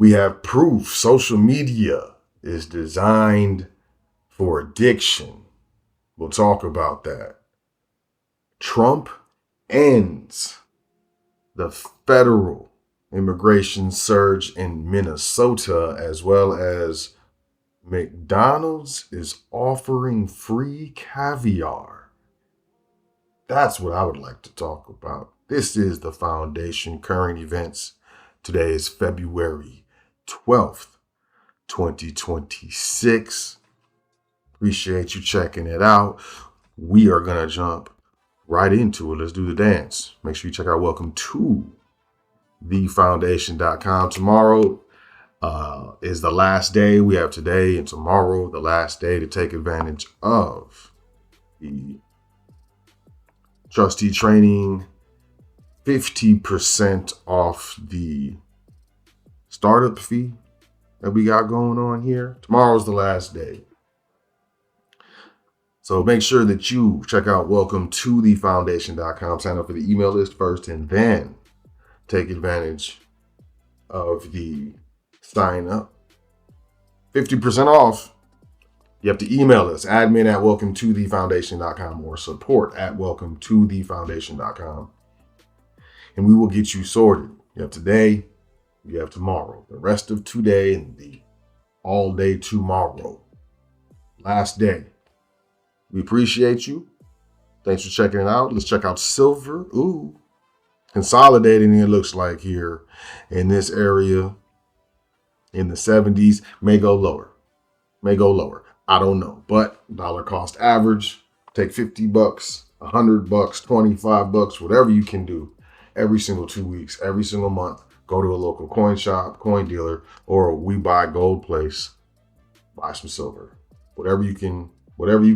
We have proof social media is designed for addiction. We'll talk about that. Trump ends the federal immigration surge in Minnesota, as well as McDonald's is offering free caviar. That's what I would like to talk about. This is the Foundation Current Events. Today is February 12th, 2026. Appreciate you checking it out. We are going to jump right into it. Let's do the dance. Make sure you check out Welcome to thefoundation.com. Tomorrow is the last day. We have today and tomorrow, the last day to take advantage of the Trustee training. 50% off the startup fee that we got going on here. Tomorrow's the last day. So make sure that you check out welcome to thefoundation.com. Sign up for the email list first and then take advantage of the sign up. 50% off. You have to email us, admin at welcome to thefoundation.com or support at welcome to thefoundation.com. And we will get you sorted. You have today, you have tomorrow, the rest of today and the all day tomorrow. Last day. We appreciate you. Thanks for checking it out. Let's check out silver. Ooh, consolidating, it looks like here in this area in the 70s. May go lower. I don't know. But dollar cost average, take $50, $100, $25, whatever you can do every single 2 weeks, every single month. Go to a local coin shop, coin dealer, or we buy gold place. Buy some silver. Whatever you can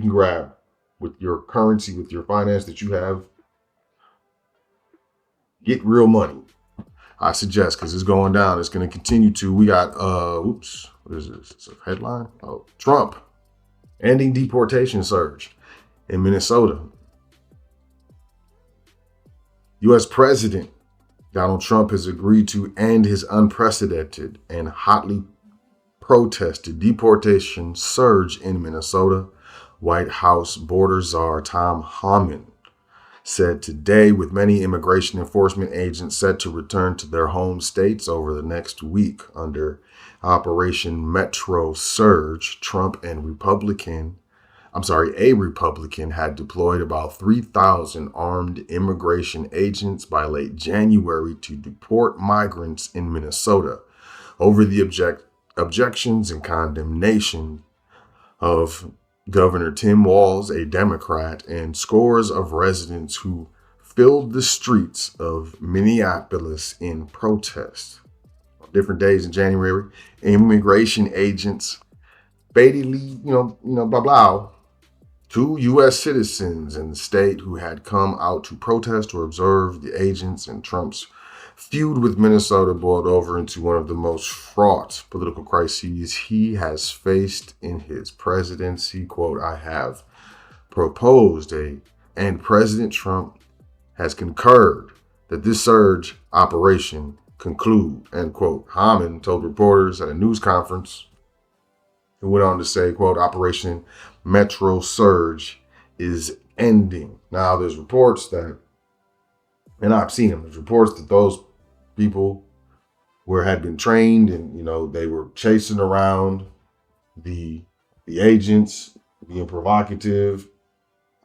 grab with your currency, with your finance that you have. Get real money. I suggest, because it's going down. It's going to continue to. We got, what is this? It's a headline. Oh, Trump ending deportation surge in Minnesota. U.S. President Donald Trump has agreed to end his unprecedented and hotly protested deportation surge in Minnesota. White House border czar Tom Homan said today, with many immigration enforcement agents set to return to their home states over the next week under Operation Metro Surge, Trump and a Republican had deployed about 3,000 armed immigration agents by late January to deport migrants in Minnesota over the objections and condemnation of Governor Tim Walz, a Democrat, and scores of residents who filled the streets of Minneapolis in protest. On different days in January, immigration agents fatally, two U.S. citizens in the state who had come out to protest or observe the agents, and Trump's feud with Minnesota boiled over into one of the most fraught political crises he has faced in his presidency. Quote, I have proposed and President Trump has concurred that this surge operation conclude, end quote. Hammond told reporters at a news conference, who went on to say, quote, Operation Metro Surge is ending. Now, there's reports that, and I've seen them, there's reports that those people had been trained and, they were chasing around the agents, being provocative.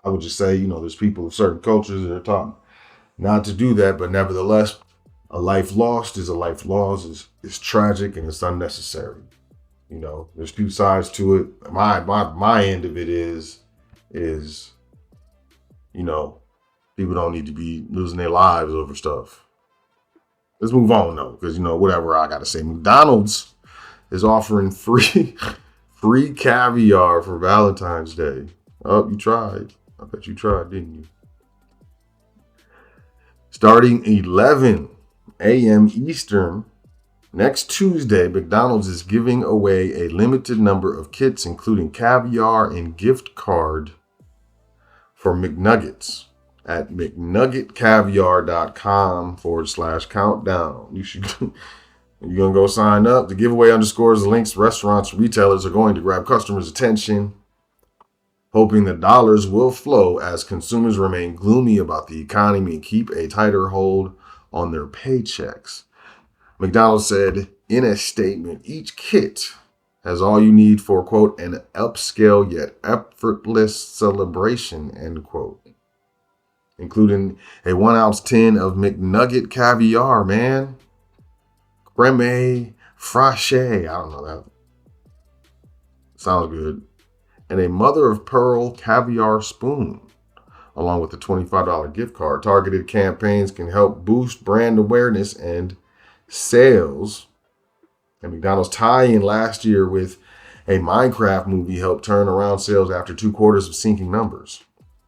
I would just say, there's people of certain cultures that are taught not to do that, but nevertheless, a life lost is a life lost, is tragic and it's unnecessary. There's two sides to it. My end of it is, people don't need to be losing their lives over stuff. Let's move on though, because whatever I gotta say. McDonald's is offering free caviar for Valentine's Day. Oh, you tried. I bet you tried, didn't you? Starting 11 a.m. Eastern, next Tuesday, McDonald's is giving away a limited number of kits, including caviar and gift card for McNuggets at McNuggetCaviar.com/countdown. You should You're going to go sign up. The giveaway underscores the links restaurants, retailers are going to grab customers' attention, hoping the dollars will flow as consumers remain gloomy about the economy and keep a tighter hold on their paychecks. McDonald's said in a statement, each kit has all you need for, quote, an upscale yet effortless celebration, end quote, including a 1-ounce tin of McNugget Caviar, man. Creme fraiche, I don't know that. Sounds good. And a mother of pearl caviar spoon, along with a $25 gift card. Targeted campaigns can help boost brand awareness and sales. And McDonald's tie-in last year with a Minecraft movie helped turn around sales after 2 quarters of sinking numbers.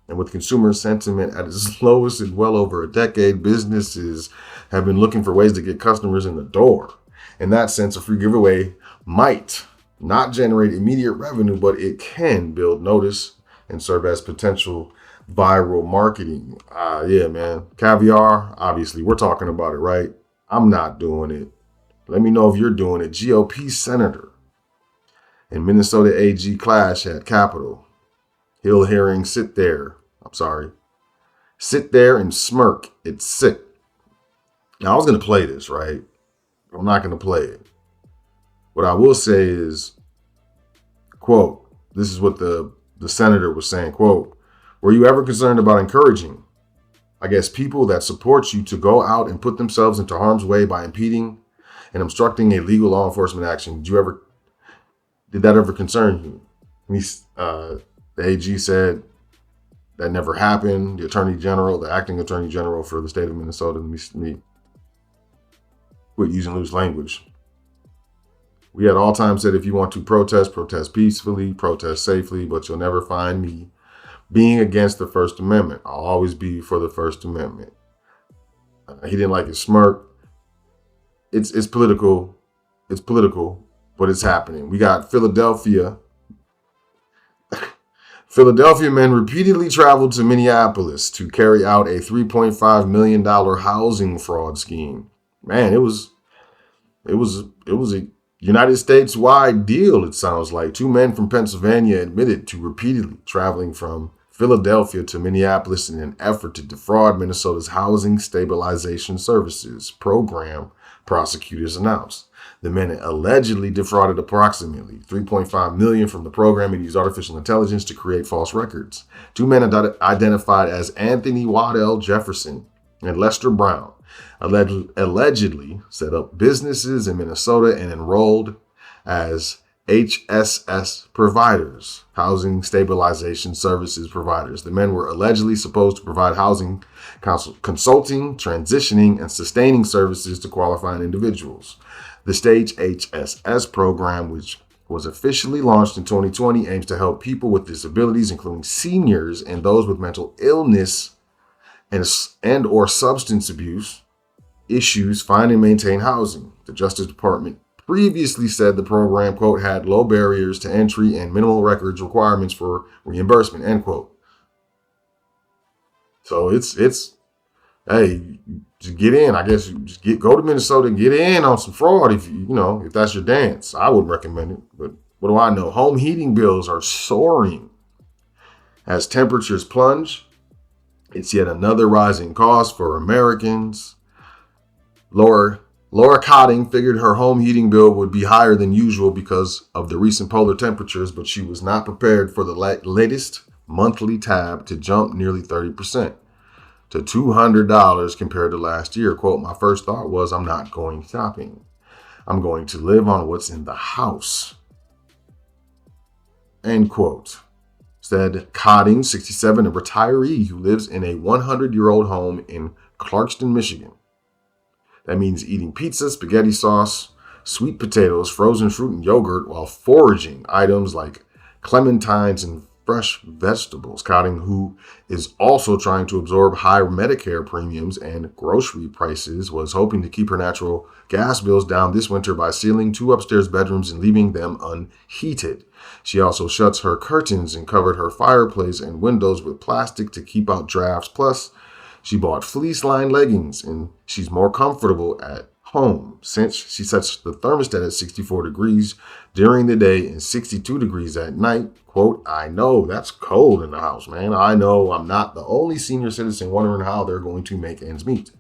And with consumer sentiment at its lowest in well over a decade, businesses have been looking for ways to get customers in the door. In that sense, a free giveaway might not generate immediate revenue, but it can build notice and serve as potential viral marketing. Yeah, man. Caviar, obviously, we're talking about it, right? I'm not doing it. Let me know if you're doing it. GOP Senator and Minnesota AG clash at Capitol. Hill hearing sit there and smirk. It's sick. Now, I was going to play this, right? I'm not going to play it. What I will say is, quote, this is what the senator was saying, quote, were you ever concerned about encouraging, I guess, people that support you to go out and put themselves into harm's way by impeding and obstructing a legal law enforcement action? Did that ever concern you? The AG said that never happened. The acting attorney general for the state of Minnesota, let me quit using loose language. We at all times said if you want to protest peacefully, protest safely, but you'll never find me being against the First Amendment. I'll always be for the First Amendment. He didn't like his smirk. It's political. It's political, but it's happening. We got Philadelphia. Philadelphia men repeatedly traveled to Minneapolis to carry out a $3.5 million housing fraud scheme. Man, it was a United States-wide deal, it sounds like. 2 men from Pennsylvania admitted to repeatedly traveling from Philadelphia to Minneapolis in an effort to defraud Minnesota's Housing Stabilization Services program, prosecutors announced. The men allegedly defrauded approximately $3.5 million from the program and used artificial intelligence to create false records. 2 men identified as Anthony Waddell Jefferson and Lester Brown allegedly set up businesses in Minnesota and enrolled as HSS providers, Housing Stabilization Services providers. The men were allegedly supposed to provide housing consulting, transitioning, and sustaining services to qualifying individuals. The state HSS program, which was officially launched in 2020, aims to help people with disabilities, including seniors and those with mental illness and or substance abuse issues, find and maintain housing. The Justice Department previously said the program, quote, had low barriers to entry and minimal records requirements for reimbursement, end quote. So it's hey, just get in. I guess go to Minnesota and get in on some fraud if that's your dance. I would recommend it, but what do I know? Home heating bills are soaring as temperatures plunge. It's yet another rising cost for Americans. Laura Cotting figured her home heating bill would be higher than usual because of the recent polar temperatures, but she was not prepared for the latest monthly tab to jump nearly 30% to $200 compared to last year. Quote, my first thought was, I'm not going shopping. I'm going to live on what's in the house. End quote. Said Cotting, 67, a retiree who lives in a 100-year-old home in Clarkston, Michigan. That means eating pizza, spaghetti sauce, sweet potatoes, frozen fruit, and yogurt while foraging items like clementines and fresh vegetables. Cotting, who is also trying to absorb high Medicare premiums and grocery prices, was hoping to keep her natural gas bills down this winter by sealing 2 upstairs bedrooms and leaving them unheated. She also shuts her curtains and covered her fireplace and windows with plastic to keep out drafts. Plus, she bought fleece-lined leggings, and she's more comfortable at home since she sets the thermostat at 64 degrees during the day and 62 degrees at night. Quote, I know that's cold in the house, man. I know I'm not the only senior citizen wondering how they're going to make ends meet.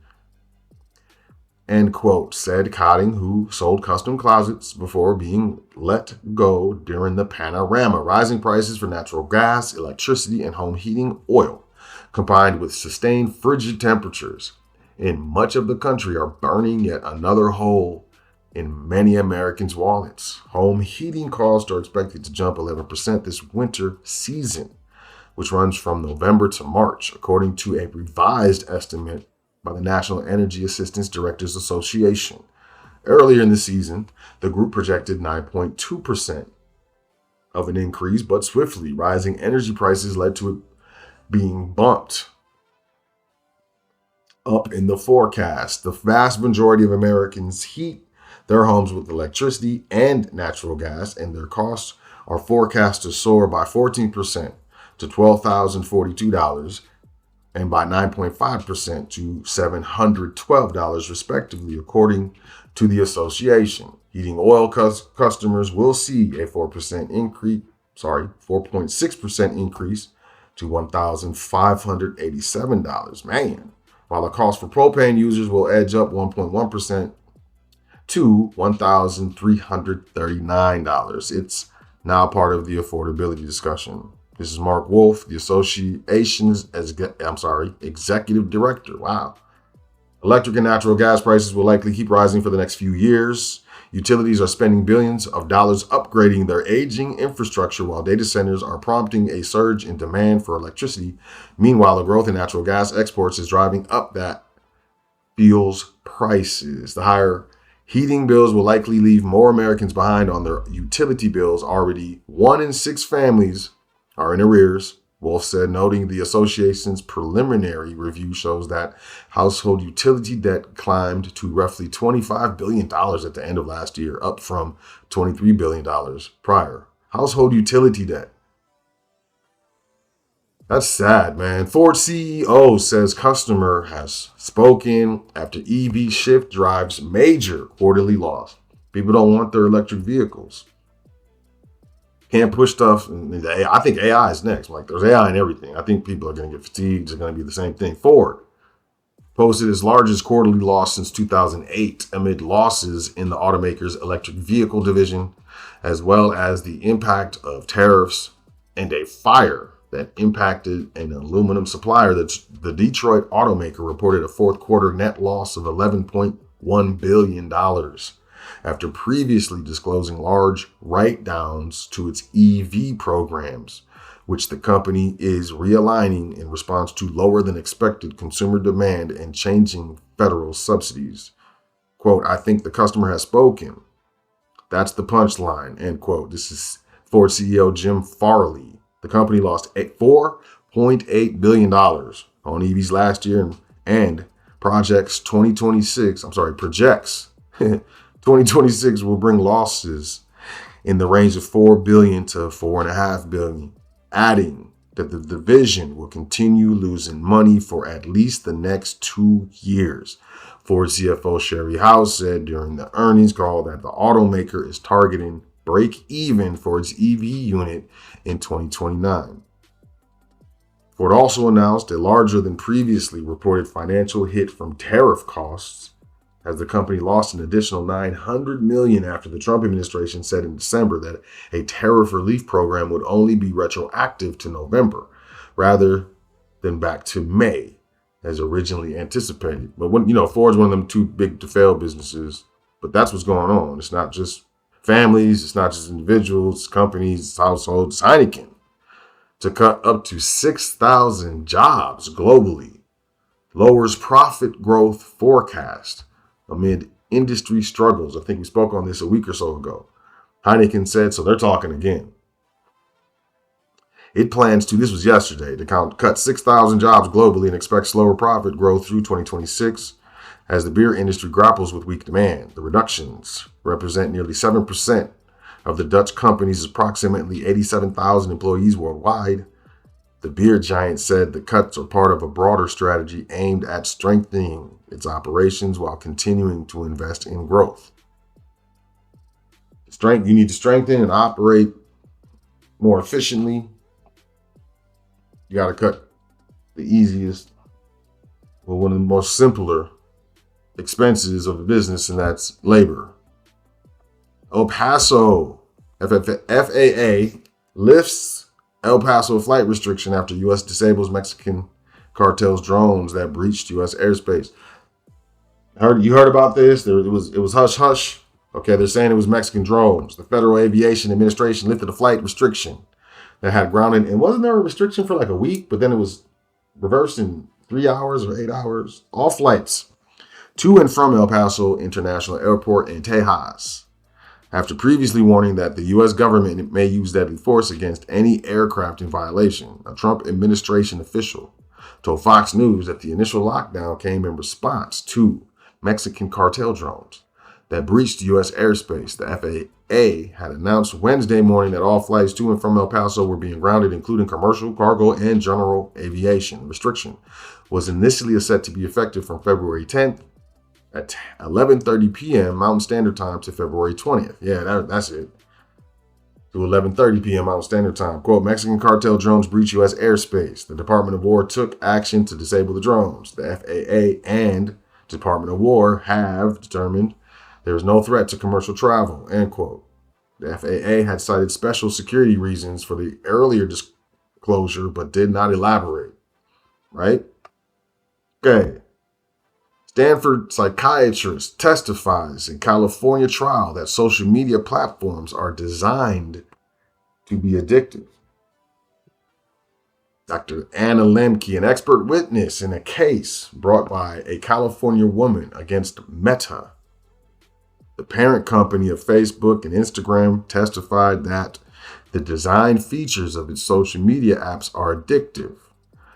End quote, said Cotting, who sold custom closets before being let go during the panorama. Rising prices for natural gas, electricity, and home heating oil, combined with sustained frigid temperatures in much of the country, are burning yet another hole in many Americans' wallets. Home heating costs are expected to jump 11% this winter season, which runs from November to March, according to a revised estimate by the National Energy Assistance Directors Association. Earlier in the season, the group projected 9.2% of an increase, but swiftly rising energy prices led to it being bumped up in the forecast. The vast majority of Americans heat their homes with electricity and natural gas, and their costs are forecast to soar by 14% to $12,042 and by 9.5% to $712 respectively, according to the association. Heating oil customers will see a 4.6% increase to $1,587. Man. While the cost for propane users will edge up 1.1% to $1,339. It's now part of the affordability discussion. This is Mark Wolf, the association's executive director. Wow. Electric and natural gas prices will likely keep rising for the next few years. Utilities are spending billions of dollars upgrading their aging infrastructure, while data centers are prompting a surge in demand for electricity. Meanwhile, the growth in natural gas exports is driving up that fuel's prices. The higher heating bills will likely leave more Americans behind on their utility bills. Already 1 in 6 families are in arrears, Wolf said, noting the association's preliminary review shows that household utility debt climbed to roughly $25 billion at the end of last year, up from $23 billion prior. Household utility debt. That's sad, man. Ford CEO says customer has spoken after EV shift drives major quarterly loss. People don't want their electric vehicles. Can't push stuff. I think AI is next. Like, there's AI in everything. I think people are going to get fatigued. It's going to be the same thing. Ford posted its largest quarterly loss since 2008 amid losses in the automaker's electric vehicle division, as well as the impact of tariffs and a fire that impacted an aluminum supplier. The Detroit automaker reported a fourth quarter net loss of $11.1 billion. After previously disclosing large write-downs to its EV programs, which the company is realigning in response to lower than expected consumer demand and changing federal subsidies. Quote, I think the customer has spoken. That's the punchline, end quote. This is Ford CEO Jim Farley. The company lost $4.8 billion on EVs last year and projects 2026 will bring losses in the range of $4 billion to $4.5 billion, adding that the division will continue losing money for at least the next 2 years. Ford CFO Sherry House said during the earnings call that the automaker is targeting break even for its EV unit in 2029. Ford also announced a larger than previously reported financial hit from tariff costs, as the company lost an additional $900 million after the Trump administration said in December that a tariff relief program would only be retroactive to November rather than back to May as originally anticipated. But Ford's one of them too big to fail businesses, but that's what's going on. It's not just families, it's not just individuals, companies, households. Heineken to cut up to 6,000 jobs globally, lowers profit growth forecast amid industry struggles. I think we spoke on this a week or so ago. Heineken said, so they're talking again. It plans to, this was yesterday, to cut 6,000 jobs globally and expects slower profit growth through 2026 as the beer industry grapples with weak demand. The reductions represent nearly 7% of the Dutch company's approximately 87,000 employees worldwide. The beer giant said the cuts are part of a broader strategy aimed at strengthening its operations while continuing to invest in growth. You need to strengthen and operate more efficiently. You got to cut the easiest, well, one of the most simpler expenses of the business, and that's labor. El Paso, FAA lifts El Paso flight restriction after U.S. disables Mexican cartel's drones that breached U.S. airspace. You heard about this? It was hush hush. Okay, they're saying it was Mexican drones. The Federal Aviation Administration lifted a flight restriction that had grounded, and wasn't there a restriction for like a week, but then it was reversed in 3 hours or 8 hours. All flights to and from El Paso International Airport in Tejas, after previously warning that the U.S. government may use deadly force against any aircraft in violation. A Trump administration official told Fox News that the initial lockdown came in response to Mexican cartel drones that breached U.S. airspace. The FAA had announced Wednesday morning that all flights to and from El Paso were being grounded, including commercial, cargo, and general aviation. The restriction was initially set to be effective from February 10th at 11:30 p.m. Mountain Standard Time to February 20th. Yeah, that's it. To 11:30 p.m. Mountain Standard Time. Quote, Mexican cartel drones breach U.S. airspace. The Department of War took action to disable the drones. The FAA and Department of War have determined there is no threat to commercial travel, end quote. The FAA had cited special security reasons for the earlier disclosure, but did not elaborate. Right? Okay. Stanford psychiatrist testifies in California trial that social media platforms are designed to be addictive. Dr. Anna Lemke, an expert witness in a case brought by a California woman against Meta, the parent company of Facebook and Instagram, testified that the design features of its social media apps are addictive,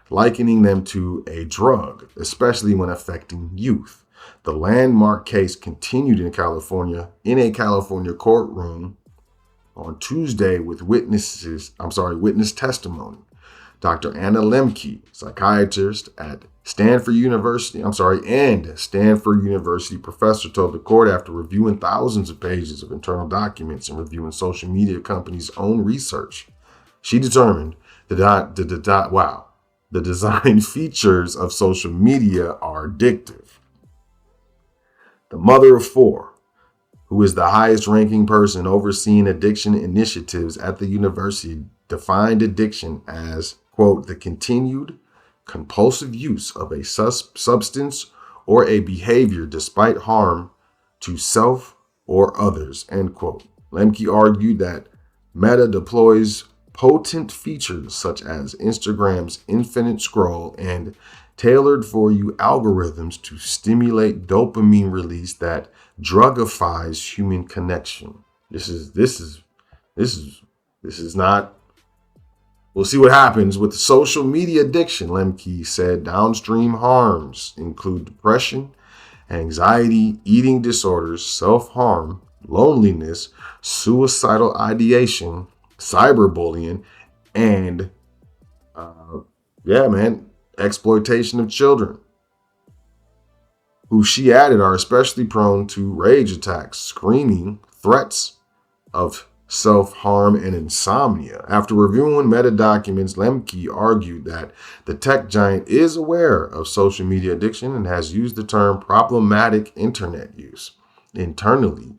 likening them to a drug, especially when affecting youth. The landmark case continued in a California courtroom on Tuesday with witness testimony. Dr. Anna Lemke, psychiatrist at Stanford University professor, told the court after reviewing thousands of pages of internal documents and reviewing social media companies' own research, she determined that the design features of social media are addictive. The mother of four, who is the highest ranking person overseeing addiction initiatives at the university, defined addiction as, quote, the continued compulsive use of a substance or a behavior despite harm to self or others, end quote. Lemke argued that Meta deploys potent features such as Instagram's infinite scroll and tailored for you algorithms to stimulate dopamine release that drugifies human connection. This is not. We'll see what happens with social media addiction, Lemke said. Downstream harms include depression, anxiety, eating disorders, self-harm, loneliness, suicidal ideation, cyberbullying, and exploitation of children, who she added are especially prone to rage attacks, screaming, threats of self-harm, and insomnia. After reviewing Meta documents, Lemke argued that the tech giant is aware of social media addiction and has used the term problematic internet use internally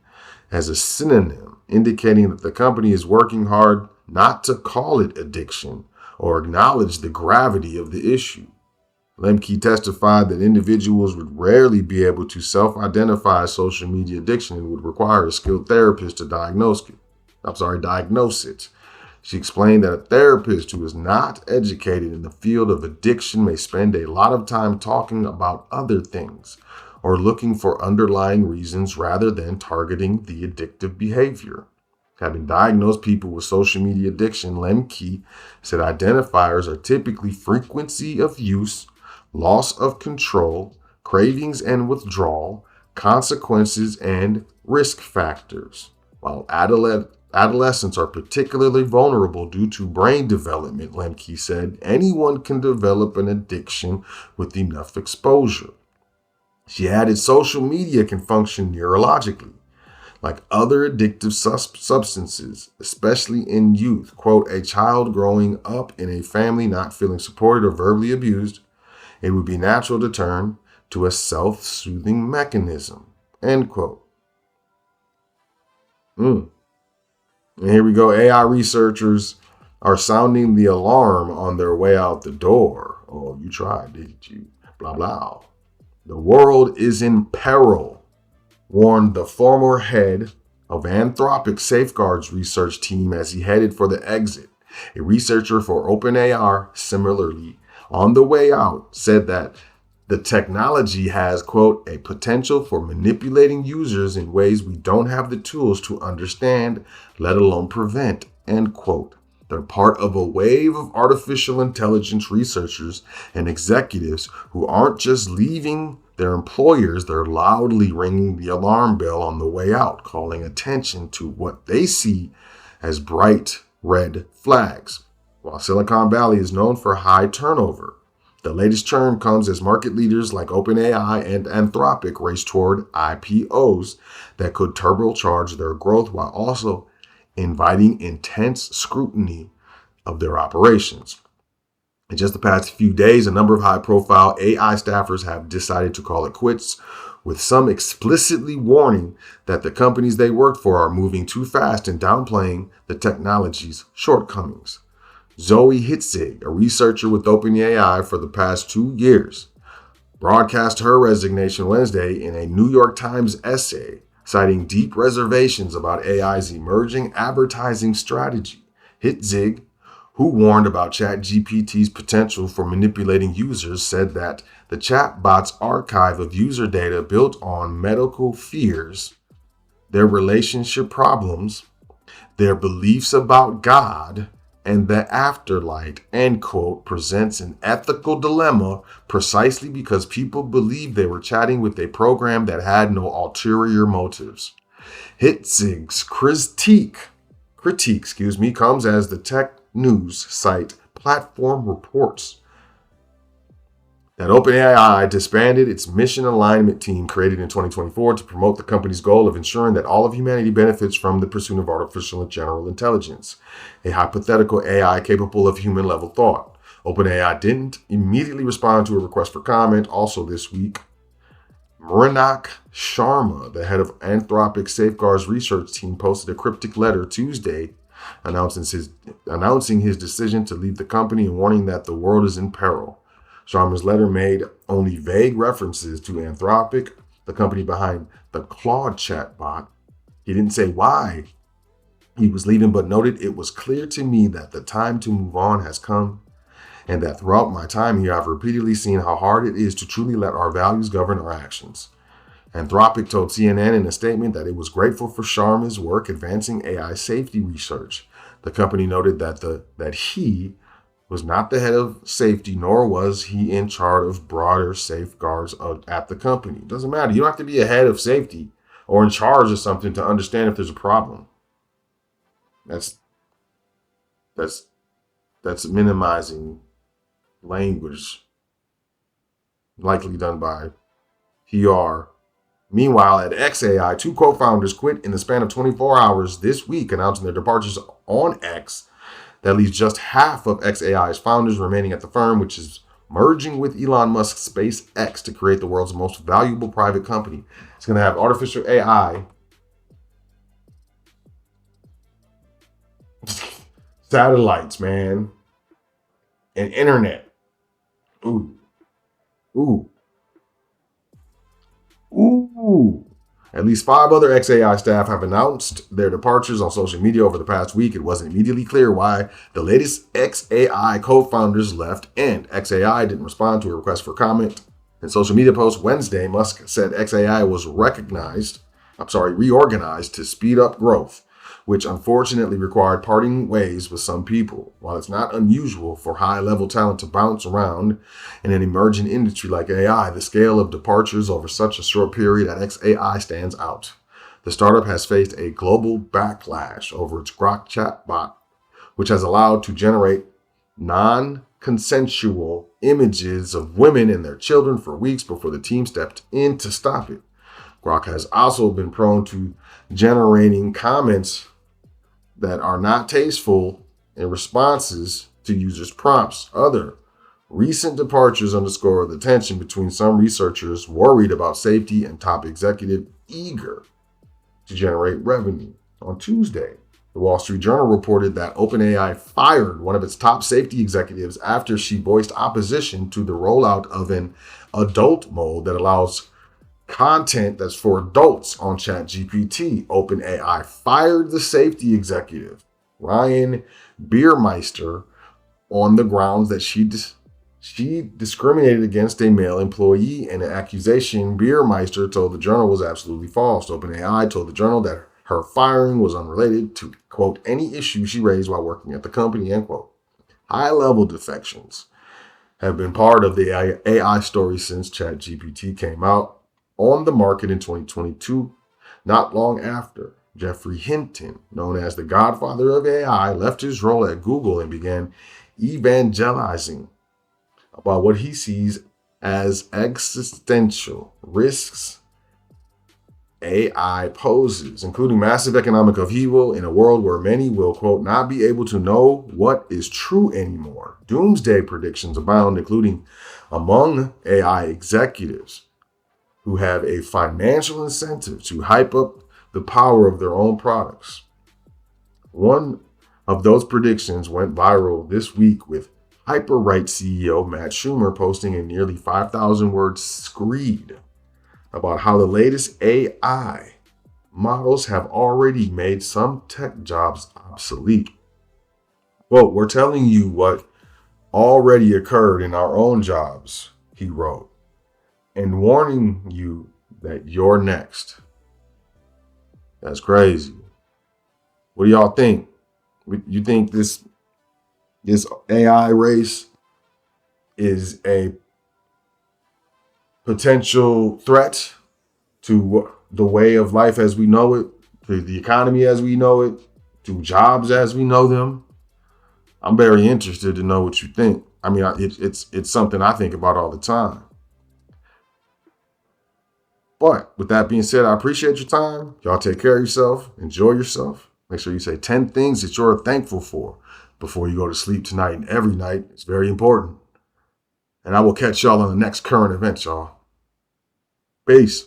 as a synonym, indicating that the company is working hard not to call it addiction or acknowledge the gravity of the issue. Lemke testified that individuals would rarely be able to self-identify social media addiction and would require a skilled therapist to diagnose it. She explained that a therapist who is not educated in the field of addiction may spend a lot of time talking about other things or looking for underlying reasons rather than targeting the addictive behavior. Having diagnosed people with social media addiction, Lemke said identifiers are typically frequency of use, loss of control, cravings and withdrawal, consequences, and risk factors. While Adolescents are particularly vulnerable due to brain development, Lemke said. Anyone can develop an addiction with enough exposure. She added social media can function neurologically, like other addictive substances, especially in youth. Quote, a child growing up in a family not feeling supported or verbally abused, it would be natural to turn to a self-soothing mechanism, end quote. And here we go. AI researchers are sounding the alarm on their way out the door. Oh, you tried, didn't you? Blah, blah. The world is in peril, warned the former head of Anthropic Safeguards research team as he headed for the exit. A researcher for OpenAI, similarly, on the way out, said that the technology has, quote, a potential for manipulating users in ways we don't have the tools to understand, let alone prevent, end quote. They're part of a wave of artificial intelligence researchers and executives who aren't just leaving their employers, they're loudly ringing the alarm bell on the way out, calling attention to what they see as bright red flags. While Silicon Valley is known for high turnover, the latest churn comes as market leaders like OpenAI and Anthropic race toward IPOs that could turbocharge their growth while also inviting intense scrutiny of their operations. In just the past few days, a number of high-profile AI staffers have decided to call it quits, with some explicitly warning that the companies they work for are moving too fast and downplaying the technology's shortcomings. Zoe Hitzig, a researcher with OpenAI for the past 2 years, broadcast her resignation Wednesday in a New York Times essay, citing deep reservations about AI's emerging advertising strategy. Hitzig, who warned about ChatGPT's potential for manipulating users, said that the chatbot's archive of user data built on medical fears, their relationship problems, their beliefs about God, and the afterlife, end quote, presents an ethical dilemma precisely because people believed they were chatting with a program that had no ulterior motives. Hitzig's critique, comes as the tech news site Platform reports that OpenAI disbanded its mission alignment team created in 2024 to promote the company's goal of ensuring that all of humanity benefits from the pursuit of artificial and general intelligence, a hypothetical AI capable of human-level thought. OpenAI didn't immediately respond to a request for comment. Also this week, Mrinak Sharma, the head of Anthropic Safeguards research team, posted a cryptic letter Tuesday announcing his decision to leave the company and warning that the world is in peril. Sharma's letter made only vague references to Anthropic, the company behind the Claude chatbot. He didn't say why he was leaving, but noted it was clear to me that the time to move on has come, and that throughout my time here, I've repeatedly seen how hard it is to truly let our values govern our actions. Anthropic told CNN in a statement that it was grateful for Sharma's work advancing AI safety research. The company noted that he was not the head of safety, nor was he in charge of broader safeguards at the company. It doesn't matter. You don't have to be a head of safety or in charge of something to understand if there's a problem. That's minimizing language, likely done by PR. Meanwhile, at XAI, 2 co-founders quit in the span of 24 hours this week, announcing their departures on X. That leaves just half of XAI's founders remaining at the firm, which is merging with Elon Musk's SpaceX to create the world's most valuable private company. It's going to have artificial AI, satellites, man, and internet. Ooh. At least 5 other XAI staff have announced their departures on social media over the past week. It wasn't immediately clear why the latest XAI co-founders left, and XAI didn't respond to a request for comment. In social media post Wednesday, Musk said XAI was reorganized to speed up growth, which unfortunately required parting ways with some people. While it's not unusual for high-level talent to bounce around in an emerging industry like AI, the scale of departures over such a short period at XAI stands out. The startup has faced a global backlash over its Grok chatbot, which has allowed to generate non-consensual images of women and their children for weeks before the team stepped in to stop it. Grok has also been prone to generating comments that are not tasteful in responses to users' prompts. Other recent departures underscore the tension between some researchers worried about safety and top executive eager to generate revenue. On Tuesday, the Wall Street Journal reported that OpenAI fired one of its top safety executives after she voiced opposition to the rollout of an adult mode that allows content that's for adults on ChatGPT. OpenAI fired the safety executive, Ryan Biermeister, on the grounds that she discriminated against a male employee, and an accusation Biermeister told the Journal was absolutely false. OpenAI told the Journal that her firing was unrelated to, quote, any issue she raised while working at the company, end quote. High-level defections have been part of the AI story since ChatGPT came out on the market in 2022, not long after Geoffrey Hinton, known as the godfather of AI, left his role at Google and began evangelizing about what he sees as existential risks AI poses, including massive economic upheaval in a world where many will, quote, not be able to know what is true anymore. Doomsday predictions abound, including among AI executives who have a financial incentive to hype up the power of their own products. One of those predictions went viral this week with HyperWrite CEO Matt Schumer posting a nearly 5,000-word screed about how the latest AI models have already made some tech jobs obsolete. Quote, we're telling you what already occurred in our own jobs, he wrote, and warning you that you're next. That's crazy. What do y'all think? You think this AI race is a potential threat to the way of life as we know it, to the economy as we know it, to jobs as we know them? I'm very interested to know what you think. I mean, it's something I think about all the time. But with that being said, I appreciate your time. Y'all take care of yourself. Enjoy yourself. Make sure you say 10 things that you're thankful for before you go to sleep tonight and every night. It's very important. And I will catch y'all on the next current event, y'all. Peace.